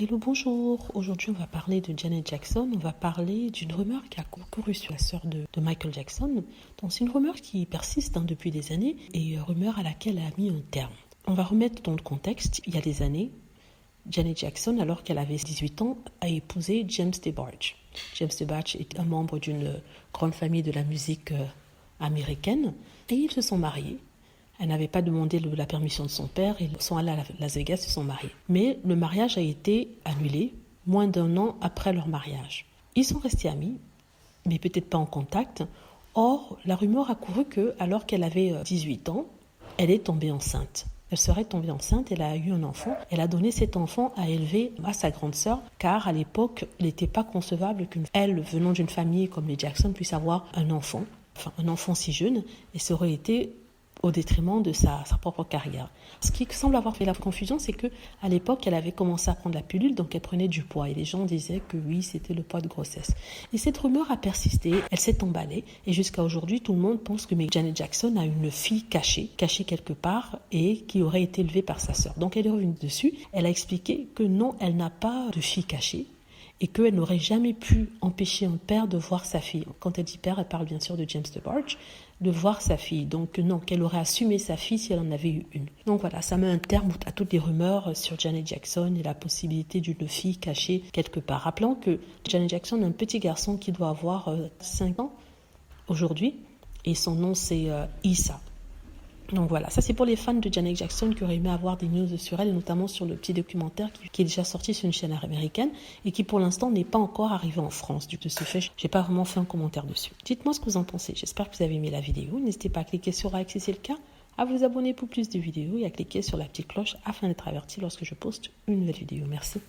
Hello, bonjour. Aujourd'hui, on va parler de Janet Jackson. On va parler d'une rumeur qui a couru sur la sœur de Michael Jackson. Donc, c'est une rumeur qui persiste depuis des années et une rumeur à laquelle elle a mis un terme. On va remettre dans le contexte. Il y a des années, Janet Jackson, alors qu'elle avait 18 ans, a épousé James DeBarge. James DeBarge est un membre d'une grande famille de la musique américaine et ils se sont mariés. Elle n'avait pas demandé la permission de son père. Ils sont allés à Las Vegas, se sont mariés. Mais le mariage a été annulé moins d'un an après leur mariage. Ils sont restés amis, mais peut-être pas en contact. Or, la rumeur a couru que, alors qu'elle avait 18 ans, elle est tombée enceinte. Elle serait tombée enceinte, elle a eu un enfant. Elle a donné cet enfant à élever à sa grande sœur, car à l'époque, il n'était pas concevable qu'elle, venant d'une famille comme les Jackson, puisse avoir un enfant si jeune, et ça aurait été au détriment de sa propre carrière. Ce qui semble avoir fait la confusion, c'est qu'à l'époque, elle avait commencé à prendre la pilule, donc elle prenait du poids. Et les gens disaient que oui, c'était le poids de grossesse. Et cette rumeur a persisté, elle s'est emballée. Et jusqu'à aujourd'hui, tout le monde pense que Janet Jackson a une fille cachée quelque part, et qui aurait été élevée par sa sœur. Donc elle est revenue dessus. Elle a expliqué que non, elle n'a pas de fille cachée, et qu'elle n'aurait jamais pu empêcher un père de voir sa fille. Quand elle dit père, elle parle bien sûr de James DeBarge, de voir sa fille. Donc non, qu'elle aurait assumé sa fille si elle en avait eu une. Donc voilà, ça met un terme à toutes les rumeurs sur Janet Jackson et la possibilité d'une fille cachée quelque part. Rappelons que Janet Jackson a un petit garçon qui doit avoir 5 ans aujourd'hui, et son nom c'est Issa. Donc voilà, ça c'est pour les fans de Janet Jackson qui auraient aimé avoir des news sur elle, et notamment sur le petit documentaire qui est déjà sorti sur une chaîne américaine et qui pour l'instant n'est pas encore arrivé en France. Du coup, de ce fait, j'ai pas vraiment fait un commentaire dessus. Dites-moi ce que vous en pensez. J'espère que vous avez aimé la vidéo. N'hésitez pas à cliquer sur like si c'est le cas, à vous abonner pour plus de vidéos et à cliquer sur la petite cloche afin d'être averti lorsque je poste une nouvelle vidéo. Merci.